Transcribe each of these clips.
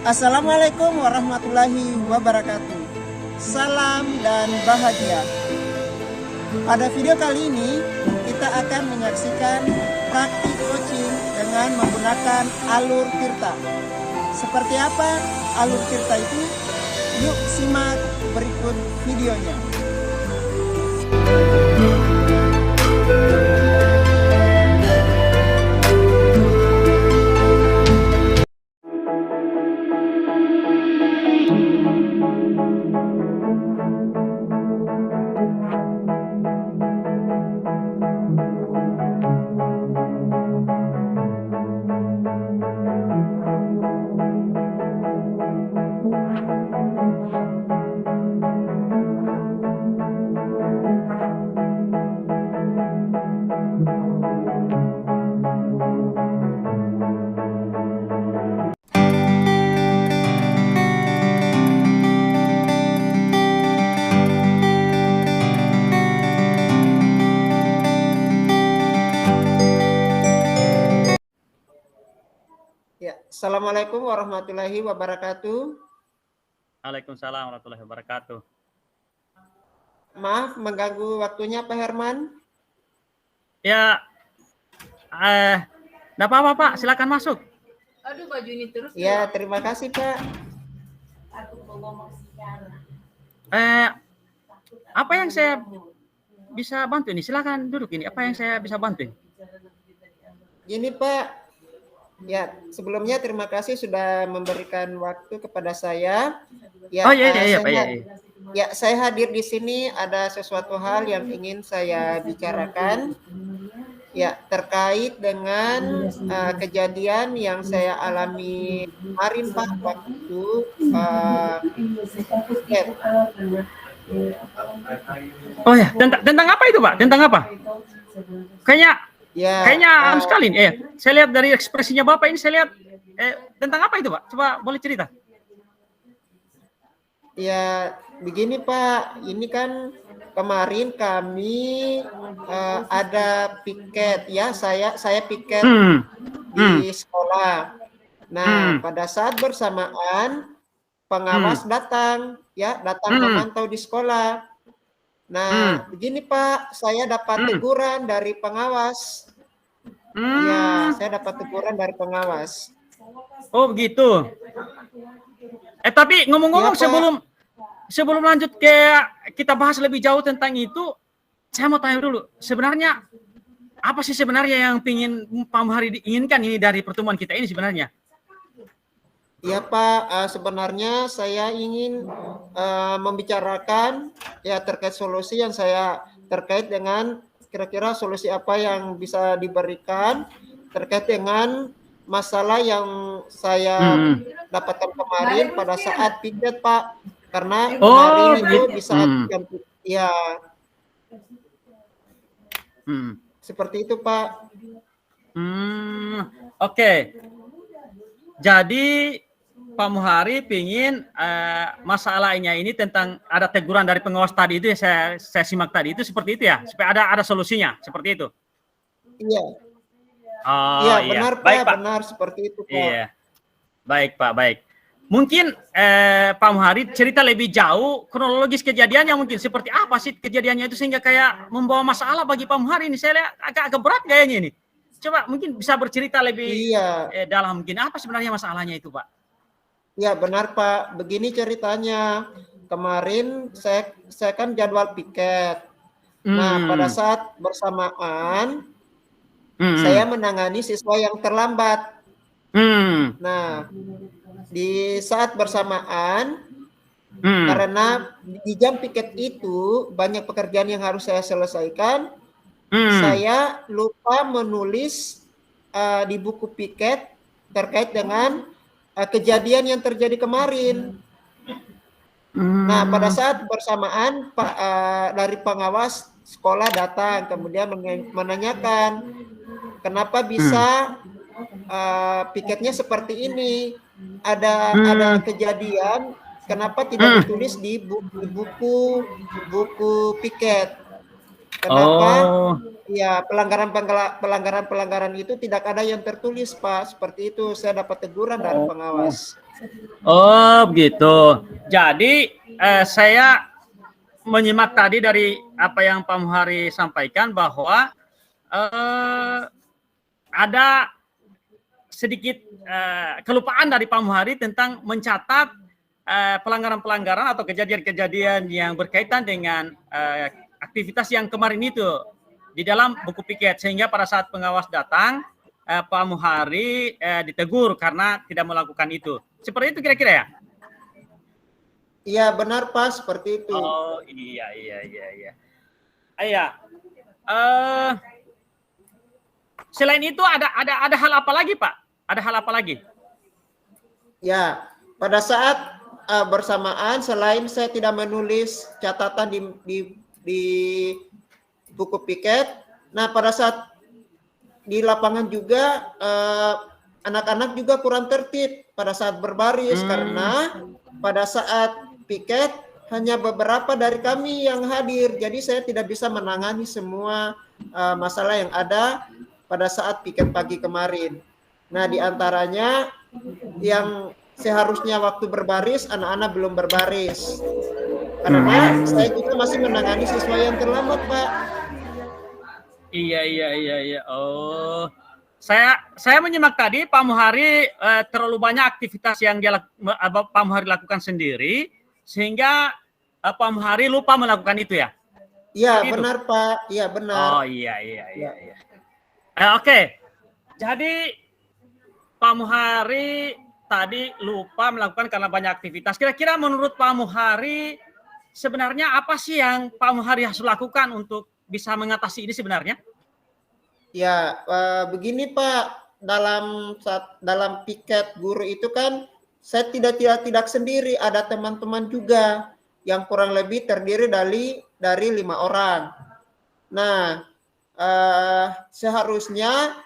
Assalamualaikum warahmatullahi wabarakatuh. Salam dan bahagia. Pada video kali ini kita akan menyaksikan praktik coaching dengan menggunakan alur tirta. Seperti apa alur tirta itu? Yuk simak berikut videonya. Ya, Assalamualaikum warahmatullahi wabarakatuh. Waalaikumsalam warahmatullahi wabarakatuh. Maaf mengganggu waktunya Pak Herman. Ya, enggak apa-apa Pak, silakan masuk. Aduh, baju ini terus. Ya, terima kasih Pak. Apa yang saya bisa bantu ini? Silakan duduk ini. Apa yang saya bisa bantu? Gini Pak, ya sebelumnya terima kasih sudah memberikan waktu kepada saya. Ya, Oh iya Pak. Ya, saya hadir di sini ada sesuatu hal yang ingin saya bicarakan. Ya, terkait dengan kejadian yang saya alami kemarin Pak waktu Oh ya, tentang apa itu Pak? Tentang apa? Kayaknya sekali nih. Saya lihat dari ekspresinya Bapak ini, saya lihat tentang apa itu Pak? Coba boleh cerita? Ya, begini Pak, ini kan kemarin kami ada piket ya, saya piket di sekolah. Nah, pada saat bersamaan pengawas datang memantau di sekolah. Nah, begini Pak, saya dapat teguran dari pengawas. Ya, saya dapat teguran dari pengawas. Oh begitu. Tapi ngomong-ngomong Ya, sebelum lanjut ke kita bahas lebih jauh tentang itu, saya mau tanya dulu, sebenarnya apa sih sebenarnya yang ingin Pak Muhari diinginkan ini dari pertemuan kita ini sebenarnya? Ya Pak, sebenarnya saya ingin membicarakan ya terkait solusi yang saya terkait dengan kira-kira solusi apa yang bisa diberikan terkait dengan masalah yang saya dapatkan kemarin pada saat piket Pak, karena kemarin itu di saat ya seperti itu Pak. Oke. Jadi Pak Muhari pingin masalahnya ini tentang ada teguran dari pengawas tadi itu ya saya simak tadi itu seperti itu ya, supaya ada solusinya seperti itu. Iya. Oh, iya, iya. Benar Baik, Pak, benar seperti itu Pak. Iya. Baik Pak, baik. Mungkin Pak Muhari cerita lebih jauh kronologis kejadiannya mungkin seperti apa sih kejadiannya itu sehingga kayak membawa masalah bagi Pak Muhari ini. Saya lihat agak berat kayaknya ini. Coba mungkin bisa bercerita lebih dalam mungkin apa sebenarnya masalahnya itu Pak? Ya benar Pak, begini ceritanya. Kemarin saya kan jadwal piket. Nah, pada saat bersamaan saya menangani siswa yang terlambat. Nah, di saat bersamaan karena di jam piket itu banyak pekerjaan yang harus saya selesaikan, saya lupa menulis di buku piket terkait dengan kejadian yang terjadi kemarin. Nah, pada saat bersamaan dari pengawas sekolah datang, kemudian menanyakan kenapa bisa piketnya seperti ini. Ada kejadian, kenapa tidak ditulis di buku piket? Kenapa? Oh, Ya, pelanggaran itu tidak ada yang tertulis, Pak. Seperti itu, saya dapat teguran dari pengawas. oh begitu. Jadi saya menyimak tadi dari apa yang Pak Muhari sampaikan bahwa ada sedikit kelupaan dari Pak Muhari tentang mencatat pelanggaran-pelanggaran atau kejadian-kejadian yang berkaitan dengan aktivitas yang kemarin itu di dalam buku piket, sehingga pada saat pengawas datang Pak Muhari ditegur karena tidak melakukan itu. Seperti itu kira-kira ya? Iya, benar, Pak, seperti itu. Oh iya. Iya. Selain itu ada hal apa lagi, Pak? Ada hal apa lagi? Ya, pada saat bersamaan, selain saya tidak menulis catatan di buku piket, nah pada saat di lapangan juga anak-anak juga kurang tertib pada saat berbaris, karena pada saat piket hanya beberapa dari kami yang hadir, jadi saya tidak bisa menangani semua masalah yang ada pada saat piket pagi kemarin. Nah, diantaranya yang seharusnya waktu berbaris, anak-anak belum berbaris. Karena saya juga masih menangani siswa yang terlambat, Pak. Iya. Oh, saya menyimak tadi Pak Muhari terlalu banyak aktivitas yang Pak Muhari lakukan sendiri, sehingga Pak Muhari lupa melakukan itu ya? Iya, benar, Pak. Iya, benar. Oh iya. Oke. Jadi Pak Muhari tadi lupa melakukan karena banyak aktivitas. Kira-kira menurut Pak Muhari sebenarnya apa sih yang Pak Muhari harus lakukan untuk bisa mengatasi ini sebenarnya? Ya, begini Pak, dalam piket guru itu kan saya tidak sendiri, ada teman-teman juga yang kurang lebih terdiri dari 5 orang. Nah, seharusnya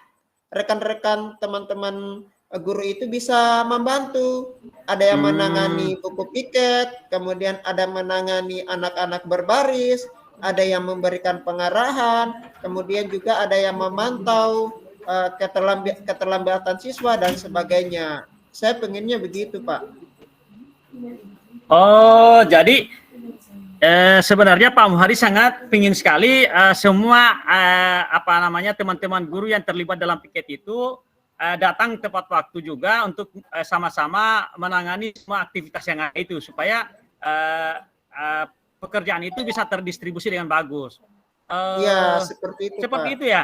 rekan-rekan teman-teman guru itu bisa membantu. Ada yang menangani buku piket, kemudian ada menangani anak-anak berbaris, ada yang memberikan pengarahan, kemudian juga ada yang memantau keterlambatan siswa dan sebagainya. Saya pengennya begitu, Pak. Oh, jadi sebenarnya Pak Muhari sangat ingin sekali semua teman-teman guru yang terlibat dalam piket itu datang tepat waktu juga untuk sama-sama menangani semua aktivitas yang ada itu, supaya pekerjaan itu bisa terdistribusi dengan bagus. Iya, seperti itu, seperti Pak. itu ya?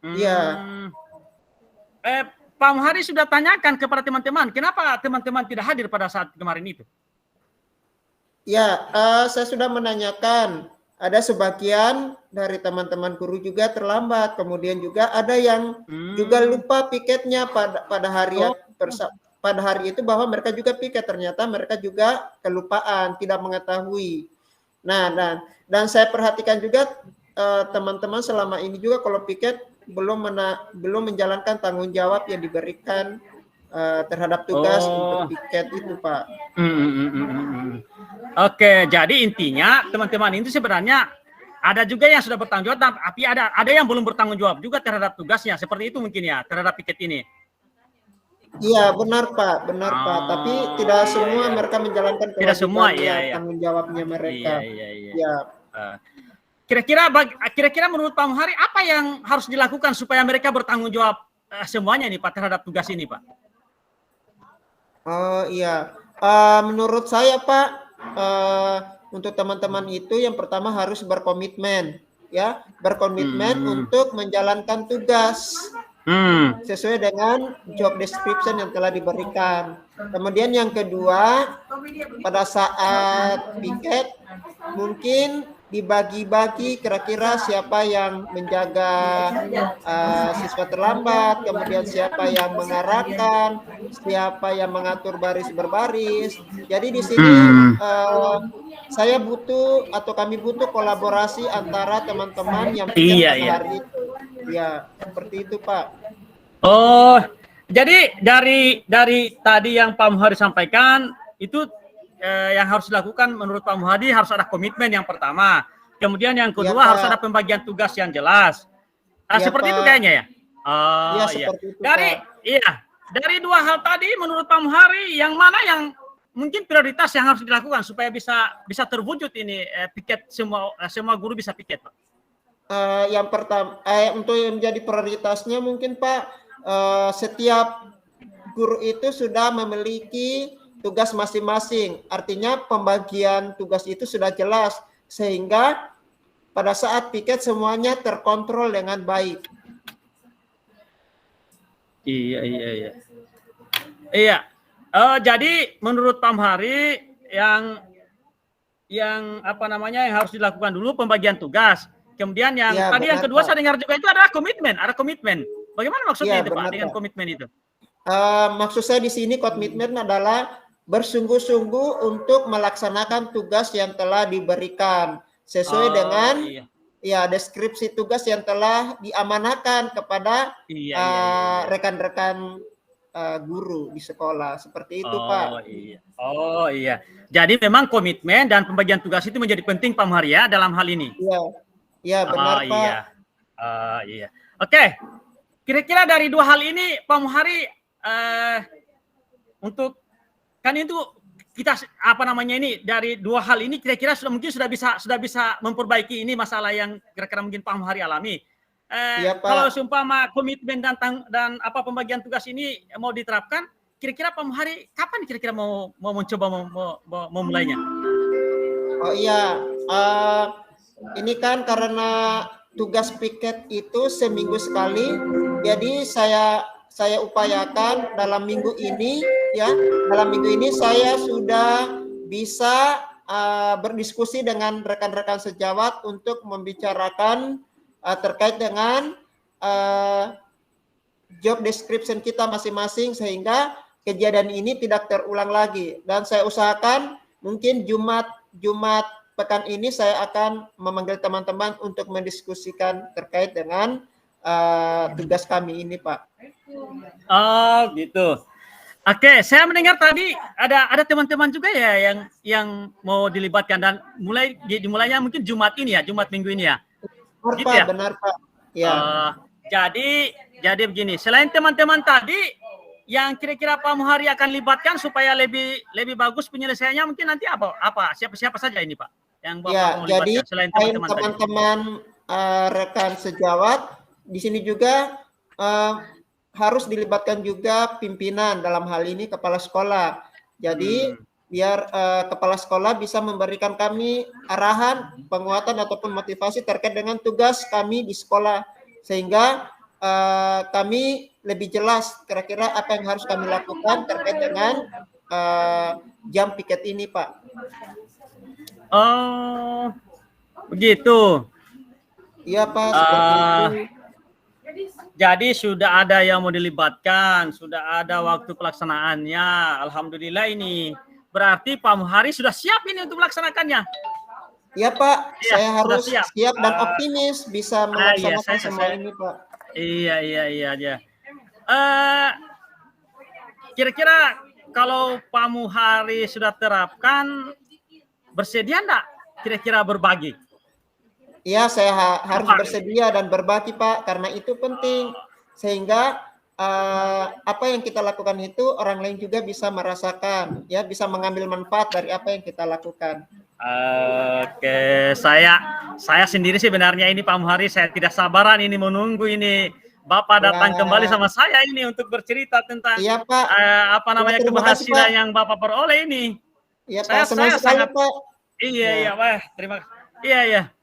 Iya. Pak Muhari sudah tanyakan kepada teman-teman, kenapa teman-teman tidak hadir pada saat kemarin itu? Ya, saya sudah menanyakan. Ada sebagian dari teman-teman guru juga terlambat. Kemudian juga ada yang juga lupa piketnya pada hari itu, bahwa mereka juga piket. Ternyata mereka juga kelupaan, tidak mengetahui. Nah, dan saya perhatikan juga teman-teman selama ini juga kalau piket belum menjalankan tanggung jawab yang diberikan terhadap tugas untuk piket itu, Pak. Oke, jadi intinya teman-teman itu sebenarnya ada juga yang sudah bertanggung jawab, tapi ada yang belum bertanggung jawab juga terhadap tugasnya. Seperti itu mungkin ya, terhadap piket ini. Iya, benar Pak. Tapi tidak semua mereka menjalankan tanggung jawabnya mereka. Iya. Kira-kira menurut Pak Muhari apa yang harus dilakukan supaya mereka bertanggung jawab semuanya nih Pak terhadap tugas ini, Pak? Oh iya, menurut saya Pak, untuk teman-teman itu yang pertama harus berkomitmen, ya, untuk menjalankan tugas sesuai dengan job description yang telah diberikan. Kemudian yang kedua, pada saat piket mungkin dibagi-bagi kira-kira siapa yang menjaga siswa terlambat, kemudian siapa yang mengarahkan, siapa yang mengatur baris berbaris. Jadi di sini kami butuh kolaborasi antara teman-teman yang piket pada hari itu. Ya, seperti itu Pak. Oh, jadi dari tadi yang Pak Muhari sampaikan itu yang harus dilakukan menurut Pak Muhari harus ada komitmen yang pertama. Kemudian yang Iya, kedua harus Pak. ada pembagian tugas yang jelas. Iya, Seperti itu Pak. kayaknya ya. Iya, Iya. seperti itu, Dari Pak. dari dua hal tadi menurut Pak Muhari yang mana yang mungkin prioritas yang harus dilakukan supaya bisa terwujud ini piket semua guru bisa piket, Pak. Yang pertama, untuk yang menjadi prioritasnya mungkin Pak, setiap guru itu sudah memiliki tugas masing-masing. Artinya pembagian tugas itu sudah jelas sehingga pada saat piket semuanya terkontrol dengan baik. Iya. Jadi menurut Pak Muhari yang apa namanya yang harus dilakukan dulu pembagian tugas. Kemudian yang Ya, tadi yang benar, kedua Pak. saya dengar juga itu ada komitmen. Bagaimana maksudnya Ya, itu Pak benar, dengan Pak. komitmen itu? Maksud saya di sini komitmen adalah bersungguh-sungguh untuk melaksanakan tugas yang telah diberikan sesuai dengan deskripsi tugas yang telah diamanahkan kepada rekan-rekan guru di sekolah. Seperti itu, Pak. Iya. Jadi memang komitmen dan pembagian tugas itu menjadi penting Pak Muhari ya dalam hal ini. Iya, benar, Pak. Iya. Oke. Kira-kira dari dua hal ini Pak Muhari untuk kan itu kita apa namanya ini dari dua hal ini kira-kira sudah bisa memperbaiki ini masalah yang kira-kira mungkin Pak Muhari alami. Iya, Pak. Kalau seumpama komitmen dan apa pembagian tugas ini mau diterapkan, kira-kira Pak Muhari kapan kira-kira mau mencoba memulainya? Oh iya, ini kan karena tugas piket itu seminggu sekali, jadi saya upayakan dalam minggu ini saya sudah bisa berdiskusi dengan rekan-rekan sejawat untuk membicarakan terkait dengan job description kita masing-masing sehingga kejadian ini tidak terulang lagi. Dan saya usahakan mungkin Jumat pekan ini saya akan memanggil teman-teman untuk mendiskusikan terkait dengan tugas kami ini, Pak. Oh, gitu. Oke, saya mendengar tadi ada teman-teman juga ya yang mau dilibatkan dan dimulainya mungkin Jumat minggu ini ya. Benar, Gitu Pak, ya? benar, Pak. Ya. Jadi begini, selain teman-teman tadi yang kira-kira Pak Muhari akan libatkan supaya lebih bagus penyelesaiannya mungkin nanti apa siapa saja ini Pak yang Bapak mau jadi libatkan selain teman-teman rekan sejawat di sini juga harus dilibatkan juga pimpinan, dalam hal ini kepala sekolah. Jadi biar kepala sekolah bisa memberikan kami arahan, penguatan ataupun motivasi terkait dengan tugas kami di sekolah sehingga kami lebih jelas kira-kira apa yang harus kami lakukan terkait dengan jam piket ini, Pak. Oh, begitu. Iya, Pak, seperti itu. Jadi sudah ada yang mau dilibatkan, sudah ada waktu pelaksanaannya. Alhamdulillah ini. Berarti Pak Muhari sudah siap ini untuk melaksanakannya. Iya, Pak. Iya, saya harus siap dan optimis bisa melaksanakan semua ini, Pak. Iya. Kira-kira kalau Pak Muhari sudah terapkan, bersedia enggak kira-kira berbagi? Iya, saya harus bersedia dan berbagi, Pak, karena itu penting sehingga apa yang kita lakukan itu orang lain juga bisa merasakan, ya, bisa mengambil manfaat dari apa yang kita lakukan. Oke, saya sendiri sebenarnya ini Pak Muhari, saya tidak sabaran ini menunggu ini Bapak datang kembali sama saya ini untuk bercerita tentang Pak. Keberhasilan yang Bapak peroleh ini. Iya, Pak, senang sekali, Pak. Iya, Pak, terima kasih. Iya.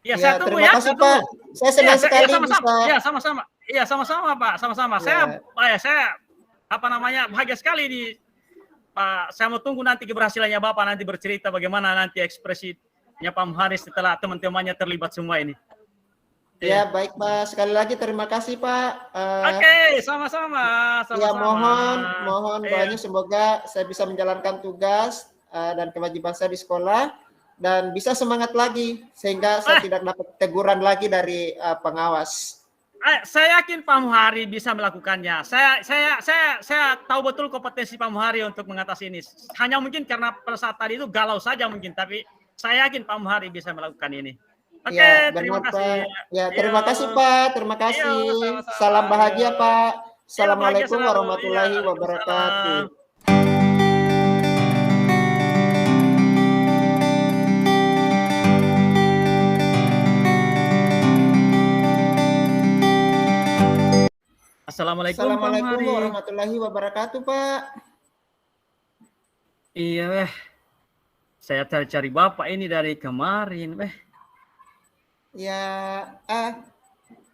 Iya, saya tunggu terima kasih, Pak. Saya senang sekali bisa. Iya, sama-sama. Iya, sama-sama, Pak. Sama-sama. Saya bahagia sekali di Pak. Saya mau tunggu nanti keberhasilannya Bapak nanti bercerita bagaimana nanti ekspresinya Pak Muhari setelah teman-temannya terlibat semua ini. Ya, baik, Pak. Sekali lagi terima kasih, Pak. Oke, sama-sama. Ya, mohon doanya semoga saya bisa menjalankan tugas dan kewajiban saya di sekolah dan bisa semangat lagi sehingga saya tidak dapat teguran lagi dari pengawas. Saya yakin Pak Muhari bisa melakukannya. Saya tahu betul kompetensi Pak Muhari untuk mengatasi ini. Hanya mungkin karena pada saat tadi itu galau saja mungkin, tapi Saya yakin Pak Muhari bisa melakukan ini. Oke, Ya, terima benar kasih. Pak. Ya, Yo. terima kasih Pak. Terima Yo, kasih. sama-sama. Salam bahagia Yo. Pak. Yo, bahagia Assalamualaikum selalu. Iya, warahmatullahi wabarakatuh. waalaikumsalam. Assalamualaikum Pak Assalamualaikum Muhari. warahmatullahi wabarakatuh Pak. Iya, saya cari-cari Bapak ini dari kemarin, Ya,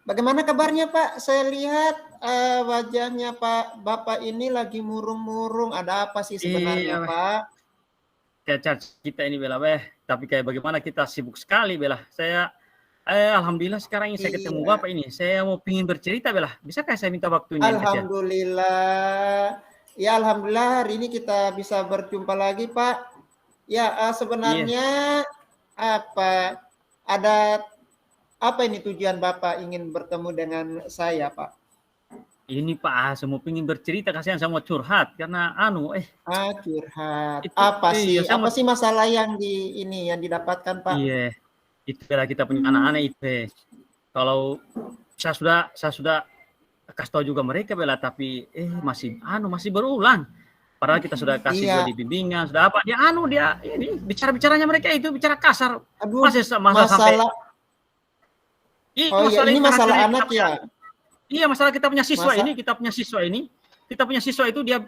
bagaimana kabarnya Pak? Saya lihat wajahnya Pak Bapak ini lagi murung-murung. Ada apa sih sebenarnya Iya, Pak? Kayak kita ini Bella, tapi kayak bagaimana kita sibuk sekali Bella. Saya alhamdulillah sekarang ini saya ketemu Iya. Bapak ini. Saya mau pingin bercerita Bella. Bisakah saya minta waktunya ini kecil? Alhamdulillah. Ya alhamdulillah hari ini kita bisa berjumpa lagi Pak. Ya sebenarnya apa ada apa ini tujuan Bapak ingin bertemu dengan saya Pak? Ini Pak, saya mau pingin bercerita, kasihan saya mau curhat karena Curhat. itu Apa sih? iya, saya Apa mau sih masalah yang yang didapatkan Pak? iya, itu Bella kita punya anak-anak itu. Kalau saya sudah kasih tahu juga mereka Bella, tapi masih berulang. Padahal kita sudah kasih juga di bimbingan, sudah apa dia ini bicaranya mereka itu bicara kasar. Aduh, Masalah sampai ini masalah anak ya. Iya, masalah kita punya siswa Masa- ini, kita punya siswa itu dia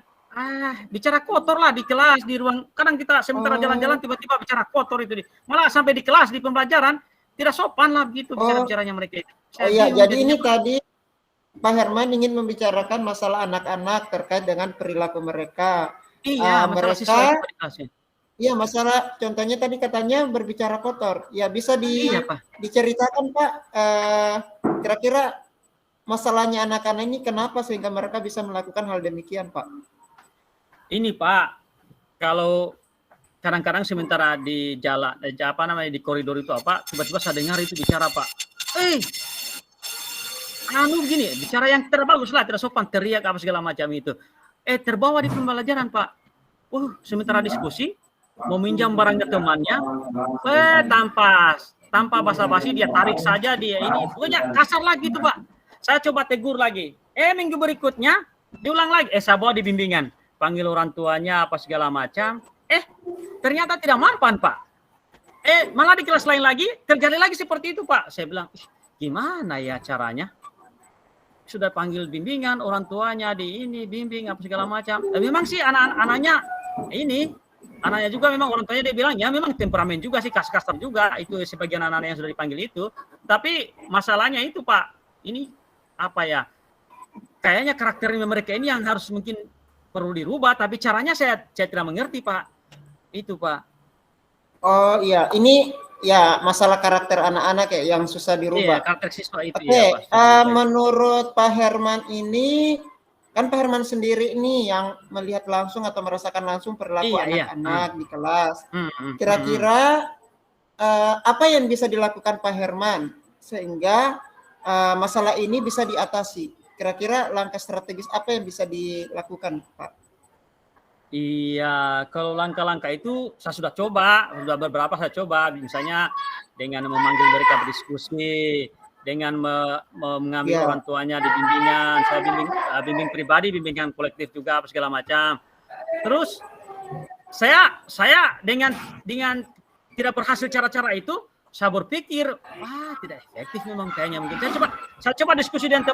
bicara kotor lah di kelas, di ruang. Kadang kita sementara jalan-jalan tiba-tiba bicara kotor itu malah sampai di kelas di pembelajaran tidak sopan lah begitu bicaranya mereka itu. Jadi ini tadi Pak Herman ingin membicarakan masalah anak-anak terkait dengan perilaku mereka. Iya, masalah siswa itu di kelas. Iya, masalah contohnya tadi katanya berbicara kotor. Ya bisa diceritakan Pak, kira-kira masalahnya anak-anak ini kenapa sehingga mereka bisa melakukan hal demikian Pak? Ini Pak, kalau kadang-kadang sementara di jalan, di koridor itu tiba-tiba saya dengar itu bicara Pak. Begini, bicara yang terbagus lah, tidak sopan, teriak apa segala macam itu. Terbawa di pembelajaran Pak. Sementara diskusi, mau minjam barangnya temannya, tanpa basa-basi dia tarik saja dia ini, pokoknya kasar lagi tuh Pak. Saya coba tegur lagi. Minggu berikutnya diulang lagi. Saya bawa di bimbingan, panggil orang tuanya apa segala macam. Ternyata tidak mampan Pak. Malah di kelas lain lagi terjadi lagi seperti itu Pak. Saya bilang, gimana ya caranya? Sudah panggil bimbingan, orang tuanya bimbing apa segala macam. Memang sih anaknya juga memang orang tuanya dia bilang ya memang temperamen juga sih, kasar juga itu sebagian anak-anak yang sudah dipanggil itu. Tapi masalahnya itu Pak, ini kayaknya karakternya mereka ini yang harus mungkin perlu dirubah, tapi caranya saya tidak mengerti Pak. Itu Pak. Oh iya, ini ya masalah karakter anak-anak ya yang susah dirubah. Iya, karakter siswa itu. Oke, menurut Pak Herman ini kan Pak Herman sendiri ini yang melihat langsung atau merasakan langsung perilaku anak-anak di kelas. Kira-kira apa yang bisa dilakukan Pak Herman sehingga masalah ini bisa diatasi? Kira-kira langkah strategis apa yang bisa dilakukan Pak? Iya, kalau langkah-langkah itu saya sudah beberapa saya coba, misalnya dengan memanggil mereka berdiskusi, dengan mengambil orang tuanya di bimbingan, saya bimbing pribadi, bimbingan kolektif juga segala macam. Terus saya dengan tidak berhasil cara-cara itu, saya berpikir tidak efektif memang kayaknya mungkin. Saya coba diskusi dengan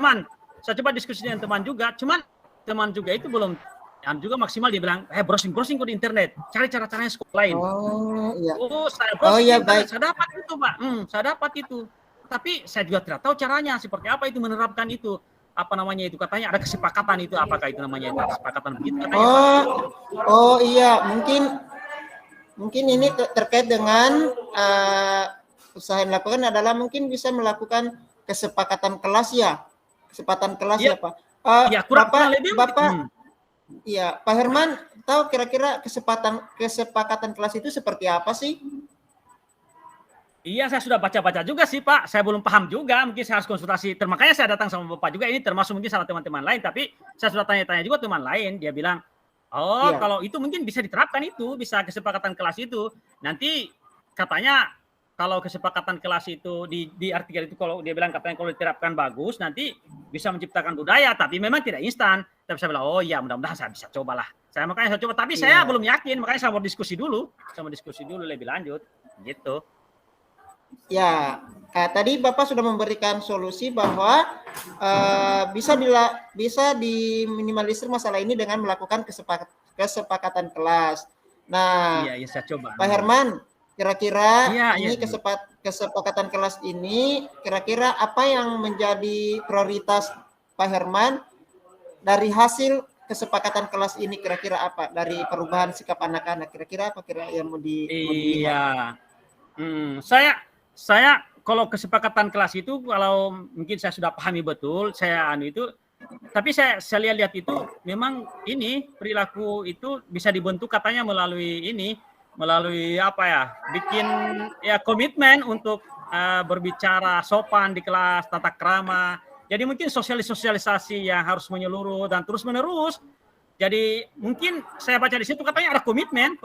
teman juga, cuman teman juga itu belum juga maksimal, dia bilang browsing kok di internet, cari cara-caranya sekolah lain. Saya dapat itu Pak, saya dapat itu, tapi saya juga tidak tahu caranya seperti apa itu menerapkan itu, katanya ada kesepakatan itu, apakah itu namanya itu kesepakatan begitu katanya. Iya, mungkin ini terkait dengan usaha yang dilakukan adalah mungkin bisa melakukan kesepakatan kelas ya Pak. Bapak iya, Pak Herman tahu kira-kira kesepakatan kelas itu seperti apa sih? Iya, saya sudah baca-baca juga sih Pak. Saya belum paham juga, mungkin saya harus konsultasi. Makanya saya datang sama Bapak juga, ini termasuk mungkin salah teman-teman lain. Tapi saya sudah tanya-tanya juga teman lain, dia bilang, kalau itu mungkin bisa diterapkan itu, bisa kesepakatan kelas itu. Nanti katanya kalau kesepakatan kelas itu di artikel itu kalau dia bilang katanya kalau diterapkan bagus nanti bisa menciptakan budaya, tapi memang tidak instan. Tapi saya bilang oh iya mudah-mudahan saya bisa cobalah. Makanya saya coba, tapi saya belum yakin, makanya saya mau diskusi dulu lebih lanjut gitu. Ya, tadi Bapak sudah memberikan solusi bahwa bisa diminimalisir masalah ini dengan melakukan kesepakatan kelas. Nah, iya, saya coba. Pak Herman, kira-kira ini kesepakatan kelas ini, kira-kira apa yang menjadi prioritas Pak Herman dari hasil kesepakatan kelas ini? Kira-kira apa dari perubahan sikap anak-anak? Kira-kira apa yang mau dilihat? Saya kalau kesepakatan kelas itu, kalau mungkin saya sudah pahami betul, tapi saya lihat itu memang ini perilaku itu bisa dibentuk katanya melalui apa ya, bikin ya komitmen untuk berbicara sopan di kelas, tata krama. Jadi mungkin sosialisasi yang harus menyeluruh dan terus menerus. Jadi mungkin saya baca di situ katanya ada komitmen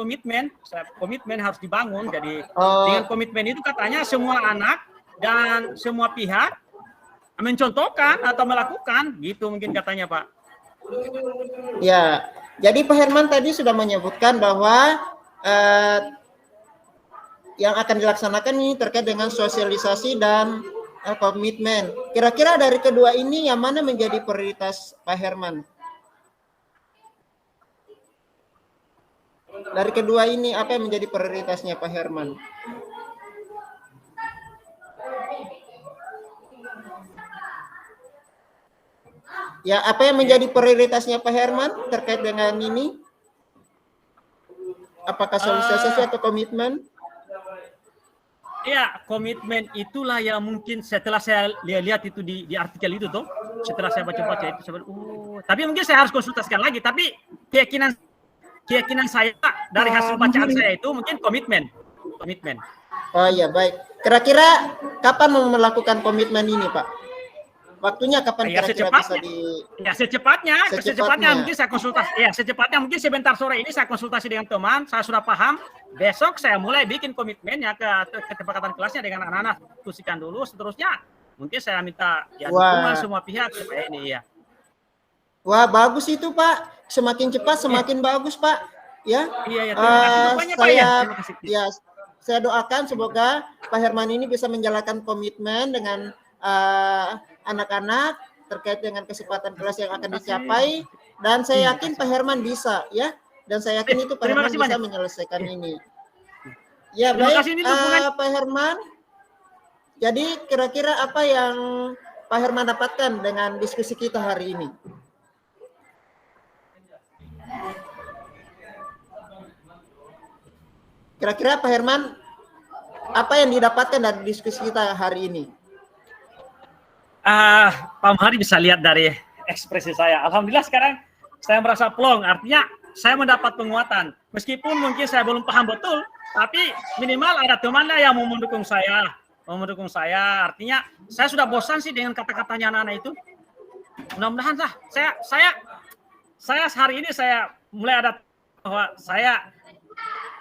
harus dibangun. Jadi dengan komitmen itu katanya semua anak dan semua pihak mencontohkan atau melakukan gitu mungkin katanya Pak. Ya, jadi Pak Herman tadi sudah menyebutkan bahwa yang akan dilaksanakan ini terkait dengan sosialisasi dan komitmen. Kira-kira dari kedua ini yang mana menjadi prioritas Pak Herman? Dari kedua ini apa yang menjadi prioritasnya Pak Herman? Ya, apa yang menjadi prioritasnya Pak Herman terkait dengan ini? Apakah sosialisasi atau komitmen? Ya, komitmen itulah yang mungkin setelah saya lihat itu di artikel itu tuh, setelah saya baca-baca itu, saya tapi mungkin saya harus konsultasikan lagi. Tapi keyakinan saya dari hasil bacaan saya itu mungkin komitmen. Oh iya, baik. Kira-kira kapan mau melakukan komitmen ini, Pak? Waktunya kapan kira-kira bisa secepatnya mungkin saya konsultasi. Ya, secepatnya mungkin sebentar sore ini saya konsultasi dengan teman, saya sudah paham. Besok saya mulai bikin komitmennya ke kesepakatan kelasnya dengan anak-anak, diskusikan dulu, seterusnya mungkin saya minta ya dukungan semua pihak supaya ini ya. Wah, bagus itu, Pak. Semakin cepat semakin bagus, Pak. Ya. Iya, terima kasih banyak, Pak ya. Terima kasih. Ya, saya doakan semoga Pak Herman ini bisa menjalankan komitmen dengan anak-anak terkait dengan kesempatan kelas yang akan dicapai, dan saya yakin Pak Herman bisa, ya, dan saya yakin itu Pak Herman bisa menyelesaikan ini. Ya, baik, Pak Herman. Jadi kira-kira apa yang Pak Herman dapatkan dengan diskusi kita hari ini? Kira-kira Pak Herman apa yang didapatkan dari diskusi kita hari ini? Pak Muhari bisa lihat dari ekspresi saya. Alhamdulillah sekarang saya merasa plong. Artinya saya mendapat penguatan. Meskipun mungkin saya belum paham betul, tapi minimal ada temannya yang mau mendukung saya. Artinya saya sudah bosan sih dengan kata-katanya anak-anak itu. Mudah-mudahan lah. Saya hari ini saya mulai ada bahwa saya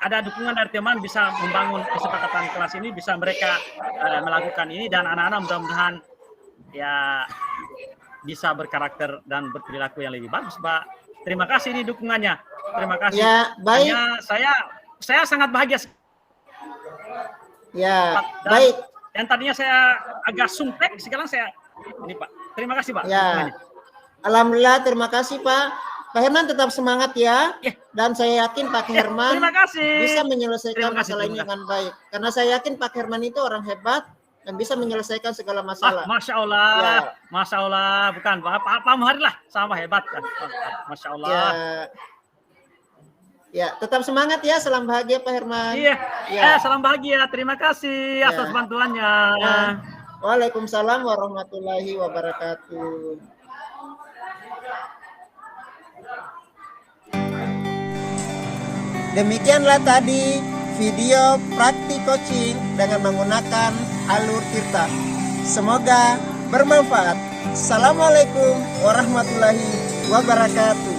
ada dukungan dari teman bisa membangun kesepakatan kelas ini, bisa mereka melakukan ini, dan anak-anak mudah-mudahan ya bisa berkarakter dan berperilaku yang lebih bagus, Pak. Terima kasih ini dukungannya. Terima kasih. Ya, baik. Saya sangat bahagia. Ya, baik. Yang tadinya saya agak sumpek, sekarang saya ini, Pak. Terima kasih, Pak. Ya. Alhamdulillah, terima kasih, Pak. Pak Herman tetap semangat ya. Dan saya yakin Pak Herman bisa menyelesaikan masalah ini dengan baik. Karena saya yakin Pak Herman itu orang hebat dan bisa menyelesaikan segala masalah. Masya Allah, ya. Masya Allah, bukan Pak Muhari lah, sama hebat kan. Masya Allah. Ya, tetap semangat ya, salam bahagia Pak Herman. Iya, salam bahagia, terima kasih atas bantuannya. Waalaikumsalam warahmatullahi wabarakatuh. Demikianlah tadi video praktik coaching dengan menggunakan alur Tirta. Semoga bermanfaat. Assalamualaikum warahmatullahi wabarakatuh.